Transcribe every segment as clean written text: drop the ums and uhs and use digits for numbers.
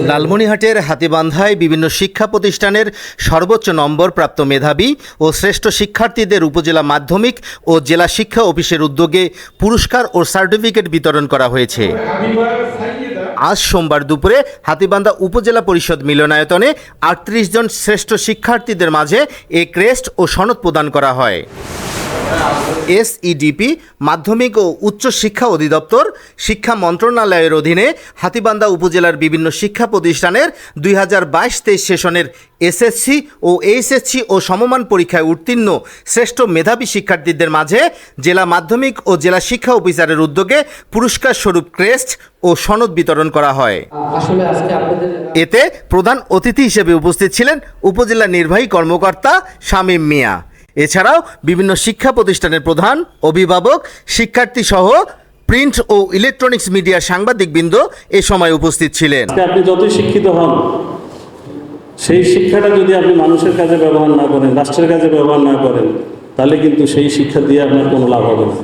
লালমনিরহাটের হাতীবান্ধায় বিভিন্ন শিক্ষা প্রতিষ্ঠানের সর্বোচ্চ নম্বর প্রাপ্ত মেধাবী ও শ্রেষ্ঠ শিক্ষার্থীদের উপজেলা মাধ্যমিক ও জেলা শিক্ষা অফিসের উদ্যোগে পুরস্কার ও সার্টিফিকেট বিতরণ করা হয়েছে। আজ সোমবার দুপুরে হাতীবান্ধা উপজেলা পরিষদ মিলনায়তনে ৩৮ জন শ্রেষ্ঠ শিক্ষার্থীদের মাঝে এ ক্রেস্ট ও সনদ প্রদান করা হয়। এসইডিপি মাধ্যমিক ও উচ্চ শিক্ষা অধিদপ্তর শিক্ষা মন্ত্রণালয়ের অধীনে হাতীবান্ধা উপজেলার বিভিন্ন শিক্ষা প্রতিষ্ঠানের ২০২২-২৩ সেশনের এসএসসি ও এইচএসসি ও সমমান পরীক্ষায় উত্তীর্ণ শ্রেষ্ঠ মেধাবী শিক্ষার্থীদের মাঝে জেলা মাধ্যমিক ও জেলা শিক্ষা অফিসারের উদ্যোগে পুরস্কার স্বরূপ ক্রেস্ট ও সনদ বিতরণ করা হয়। এতে প্রধান অতিথি হিসেবে উপস্থিত ছিলেন উপজেলা নির্বাহী কর্মকর্তা শামীম মিয়া। এছাড়াও বিভিন্ন শিক্ষা প্রতিষ্ঠানের প্রধান, অভিভাবক, শিক্ষার্থী সহ প্রিন্ট ও ইলেকট্রনিক্স মিডিয়ার সাংবাদিকবৃন্দ এ সময় উপস্থিত ছিলেন। আপনি যতই শিক্ষিত হন, সেই শিক্ষাটা যদি আপনি মানুষের কাজে ব্যবহার না করেন, রাষ্ট্রের কাজে ব্যবহার না করেন, তাহলে কিন্তু সেই শিক্ষা দিয়ে আপনার কোনো লাভ হবে না।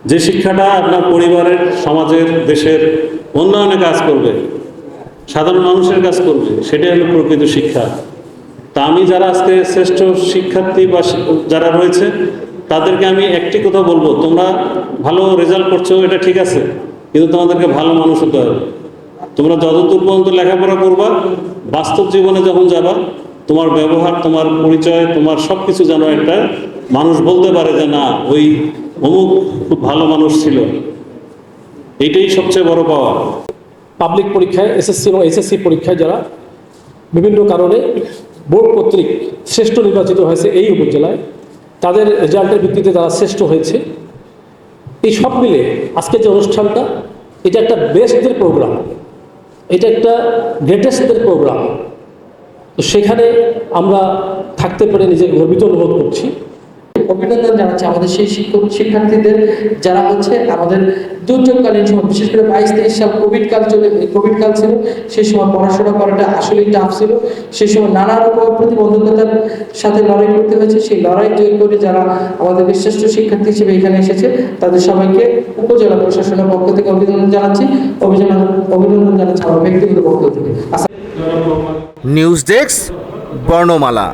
যে শিক্ষাটা আপনার পরিবারের, সমাজের, দেশের উন্নয়নে কাজ করবে, সাধারণ মানুষের কাজ করবে, সেটাই হলো প্রকৃত শিক্ষা। তা আমি যারা আজকে শ্রেষ্ঠ শিক্ষার্থী বা যারা রয়েছে তাদেরকে আমি একটি কথা বলবো, তোমরা ভালো রেজাল্ট করছো, এটা ঠিক আছে, কিন্তু তোমাদেরকে ভালো মানুষ হতে হবে। তোমরা যতদূর পর্যন্ত লেখাপড়া করবা, বাস্তব জীবনে যখন যাবা, তোমার ব্যবহার, তোমার পরিচয়, তোমার সব কিছু যেন একটা মানুষ বলতে পারে যে না, ওই অমুক খুব ভালো মানুষ ছিল। এইটাই সবচেয়ে বড় পাওয়া। পাবলিক পরীক্ষায়, এসএসসি এবং এইচএসসি পরীক্ষায় যারা বিভিন্ন কারণে বোর্ড কর্তৃক শ্রেষ্ঠ নির্বাচিত হয়েছে এই উপজেলায়, তাদের রেজাল্টের ভিত্তিতে তারা শ্রেষ্ঠ হয়েছে। এই সব মিলে আজকে যে অনুষ্ঠানটা, এটা একটা বেস্টদের প্রোগ্রাম, এটা একটা গ্রেটেস্টদের প্রোগ্রাম। তো সেখানে আমরা থাকতে পেরে নিজেকে গর্বিত অনুভব করছি। অভিনন্দন জানাচ্ছি আমাদের সেই শিক্ষার্থীদের যারা আমাদের দুর্যোগকালীন সময়, বিশেষ করে ২২-২৩ সাল কোভিড কাল ছিল। সেই সময় পড়াশোনা করাটা আসলেই টাফ ছিল। সেই সময় নানা রকম প্রতিবন্ধকতার সাথে লড়াই করতে হয়েছে। সেই লড়াই জয় করে যারা আমাদের শ্রেষ্ঠ শিক্ষার্থী হিসেবে এখানে এসেছে, তাদের সবাইকে উপজেলা প্রশাসনের পক্ষ থেকে অভিনন্দন জানাচ্ছি আমার ব্যক্তিগত পক্ষ থেকে। নিউজ ডেস্ক, বর্ণমালা।